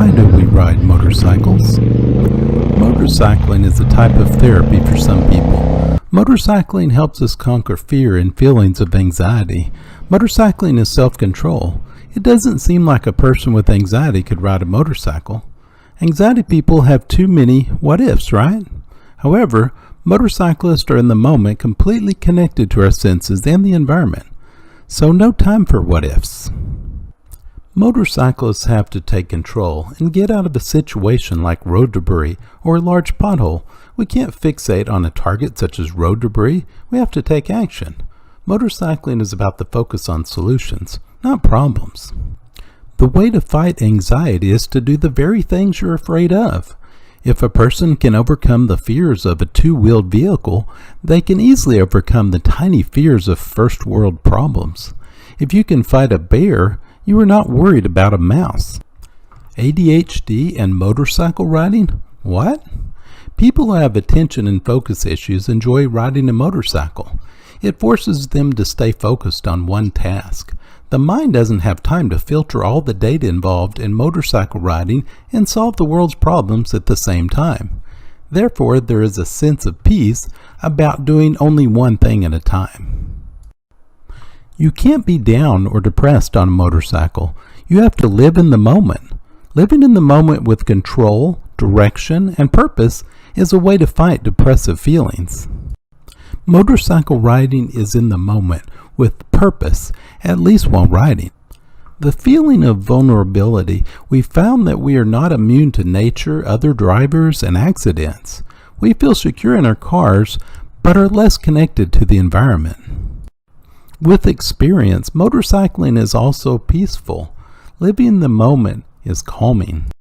Why do we ride motorcycles? Motorcycling is a type of therapy for some people. Motorcycling helps us conquer fear and feelings of anxiety. Motorcycling is self-control. It doesn't seem like a person with anxiety could ride a motorcycle. Anxiety people have too many what-ifs, right? However, motorcyclists are in the moment, completely connected to our senses and the environment. So no time for what-ifs. Motorcyclists have to take control and get out of a situation like road debris or a large pothole. We can't fixate on a target such as road debris. We have to take action. Motorcycling is about the focus on solutions, not problems. The way to fight anxiety is to do the very things you're afraid of. If a person can overcome the fears of a two-wheeled vehicle, they can easily overcome the tiny fears of first-world problems. If you can fight a bear, you are not worried about a mouse. ADHD and motorcycle riding? What? People who have attention and focus issues enjoy riding a motorcycle. It forces them to stay focused on one task. The mind doesn't have time to filter all the data involved in motorcycle riding and solve the world's problems at the same time. Therefore, there is a sense of peace about doing only one thing at a time. You can't be down or depressed on a motorcycle. You have to live in the moment. Living in the moment with control, direction, and purpose is a way to fight depressive feelings. Motorcycle riding is in the moment with purpose, at least while riding. The feeling of vulnerability, we found that we are not immune to nature, other drivers, and accidents. We feel secure in our cars, but are less connected to the environment. With experience, motorcycling is also peaceful. Living in the moment is calming.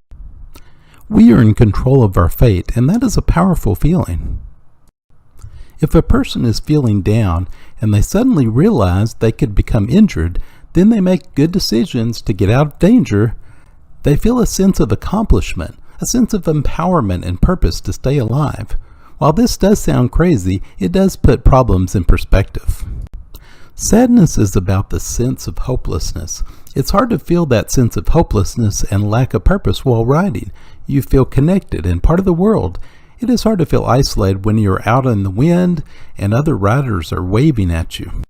We are in control of our fate, and that is a powerful feeling. If a person is feeling down and they suddenly realize they could become injured, then they make good decisions to get out of danger. They feel a sense of accomplishment, a sense of empowerment and purpose to stay alive. While this does sound crazy, it does put problems in perspective. Sadness is about the sense of hopelessness. It's hard to feel that sense of hopelessness and lack of purpose while riding. You feel connected and part of the world. It is hard to feel isolated when you're out in the wind and other riders are waving at you.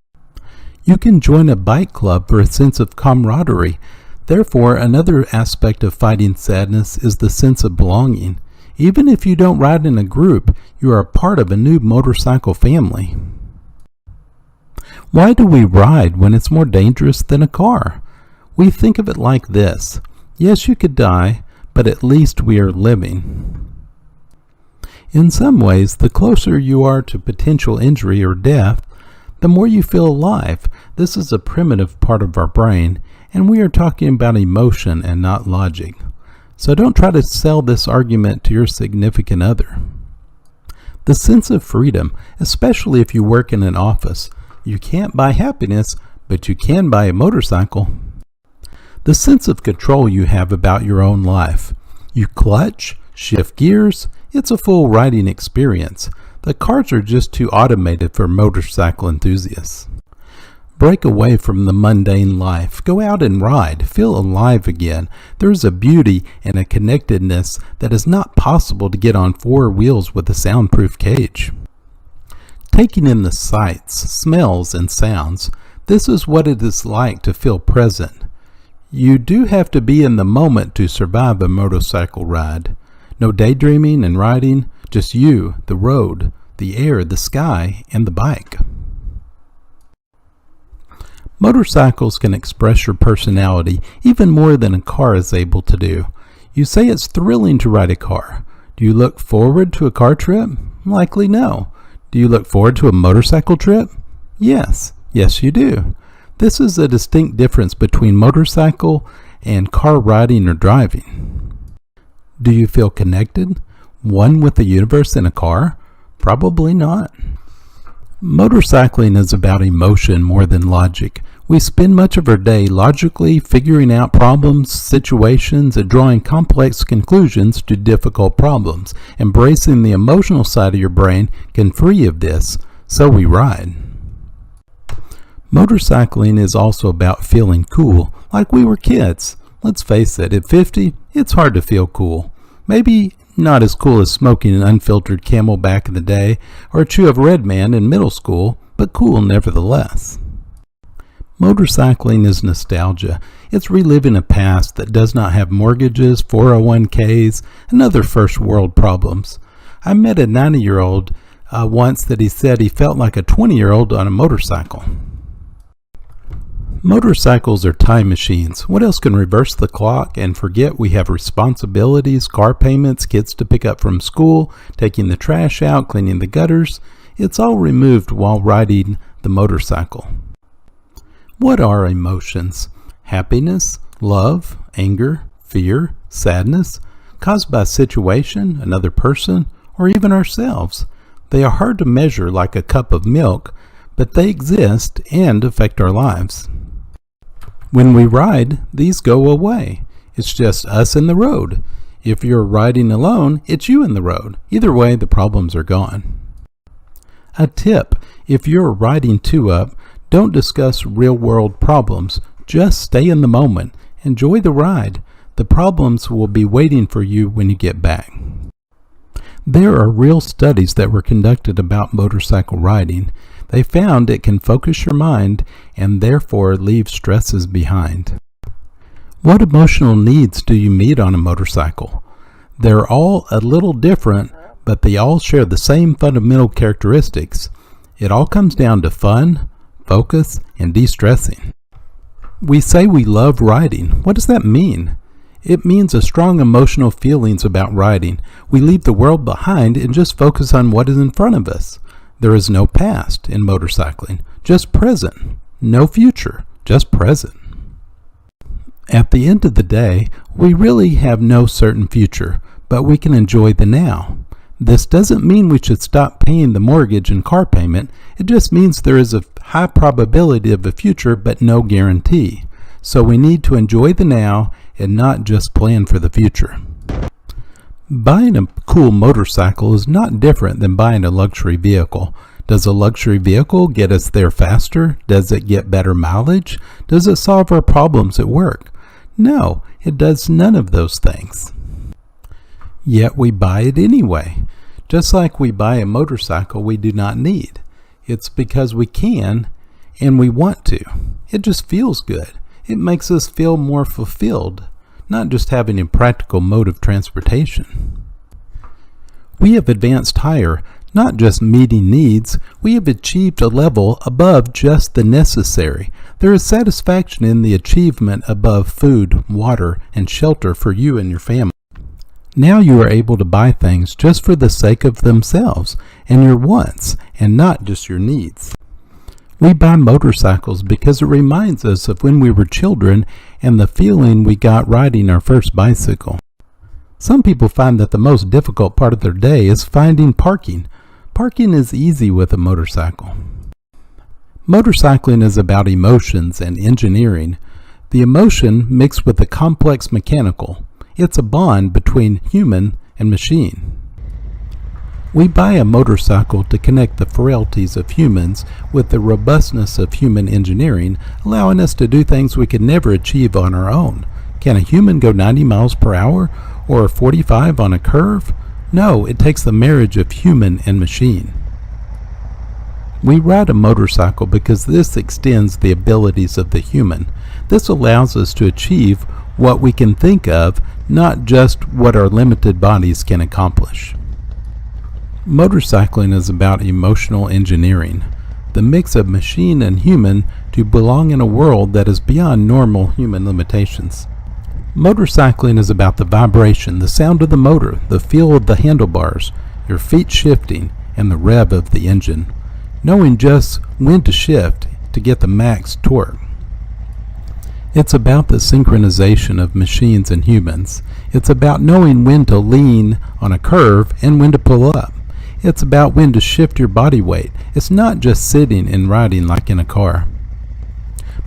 You can join a bike club for a sense of camaraderie. Therefore, another aspect of fighting sadness is the sense of belonging. Even if you don't ride in a group, you are a part of a new motorcycle family. Why do we ride when it's more dangerous than a car? We think of it like this. Yes, you could die, but at least we are living. In some ways, the closer you are to potential injury or death, the more you feel alive. This is a primitive part of our brain, and we are talking about emotion and not logic. So don't try to sell this argument to your significant other. The sense of freedom, especially if you work in an office. You can't buy happiness, but you can buy a motorcycle. The sense of control you have about your own life. You clutch, shift gears. It's a full riding experience. The cars are just too automated for motorcycle enthusiasts. Break away from the mundane life. Go out and ride. Feel alive again. There is a beauty and a connectedness that is not possible to get on four wheels with a soundproof cage. Taking in the sights, smells, and sounds. This is what it is like to feel present. You do have to be in the moment to survive a motorcycle ride. No daydreaming and riding, just you, the road, the air, the sky, and the bike. Motorcycles can express your personality even more than a car is able to do. You say it's thrilling to ride a car. Do you look forward to a car trip? Likely no. Do you look forward to a motorcycle trip? Yes. Yes, you do. This is a distinct difference between motorcycle and car riding or driving. Do you feel connected? One with the universe in a car? Probably not. Motorcycling is about emotion more than logic. We spend much of our day logically figuring out problems, situations, and drawing complex conclusions to difficult problems. Embracing the emotional side of your brain can free you of this, so we ride. Motorcycling is also about feeling cool, like we were kids. Let's face it, at 50, It's hard to feel cool. Maybe not as cool as smoking an unfiltered Camel back in the day or a chew of Red Man in middle school, but cool nevertheless. Motorcycling is nostalgia. It's reliving a past that does not have mortgages, 401ks, and other first world problems. I met a 90-year-old once that he said he felt like a 20-year-old on a motorcycle. Motorcycles are time machines. What else can reverse the clock and forget we have responsibilities, car payments, kids to pick up from school, taking the trash out, cleaning the gutters? It's all removed while riding the motorcycle. What are emotions? Happiness, love, anger, fear, sadness, caused by a situation, another person, or even ourselves. They are hard to measure like a cup of milk, but they exist and affect our lives. When we ride, these go away. It's just us and the road. If you're riding alone, it's you and the road. Either way, the problems are gone. A tip: if you're riding two up, don't discuss real-world problems. Just stay in the moment. Enjoy the ride. The problems will be waiting for you when you get back. There are real studies that were conducted about motorcycle riding. They found it can focus your mind and therefore leave stresses behind. What emotional needs do you meet on a motorcycle? They're all a little different, but they all share the same fundamental characteristics. It all comes down to fun, focus, and de-stressing. We say we love riding. What does that mean? It means a strong emotional feelings about riding. We leave the world behind and just focus on what is in front of us. There is no past in motorcycling, just present. No future, just present. At the end of the day, we really have no certain future, but we can enjoy the now. This doesn't mean we should stop paying the mortgage and car payment. It just means there is a high probability of a future, but no guarantee. So we need to enjoy the now and not just plan for the future. Buying a cool motorcycle is not different than buying a luxury vehicle. Does a luxury vehicle get us there faster? Does it get better mileage? Does it solve our problems at work? No, it does none of those things. Yet we buy it anyway. Just like we buy a motorcycle we do not need. It's because we can and we want to. It just feels good. It makes us feel more fulfilled, not just having a practical mode of transportation. We have advanced higher, not just meeting needs. We have achieved a level above just the necessary. There is satisfaction in the achievement above food, water, and shelter for you and your family. Now you are able to buy things just for the sake of themselves and your wants, and not just your needs. We buy motorcycles because it reminds us of when we were children and the feeling we got riding our first bicycle. Some people find that the most difficult part of their day is finding parking. Parking is easy with a motorcycle. Motorcycling is about emotions and engineering. The emotion mixed with the complex mechanical. It's a bond between human and machine. We buy a motorcycle to connect the frailties of humans with the robustness of human engineering, allowing us to do things we could never achieve on our own. Can a human go 90 miles per hour or 45 on a curve? No, it takes the marriage of human and machine. We ride a motorcycle because this extends the abilities of the human. This allows us to achieve what we can think of, not just what our limited bodies can accomplish. Motorcycling is about emotional engineering, the mix of machine and human to belong in a world that is beyond normal human limitations. Motorcycling is about the vibration, the sound of the motor, the feel of the handlebars, your feet shifting, and the rev of the engine, knowing just when to shift to get the max torque. It's about the synchronization of machines and humans. It's about knowing when to lean on a curve and when to pull up. It's about when to shift your body weight. It's not just sitting and riding like in a car.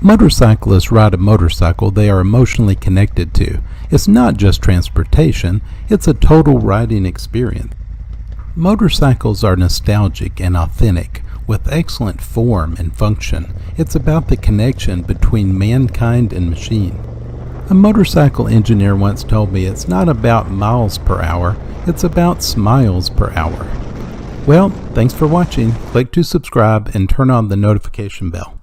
Motorcyclists ride a motorcycle they are emotionally connected to. It's not just transportation, it's a total riding experience. Motorcycles are nostalgic and authentic, with excellent form and function. It's about the connection between mankind and machine. A motorcycle engineer once told me it's not about miles per hour, it's about smiles per hour. Well, thanks for watching. Click to subscribe and turn on the notification bell.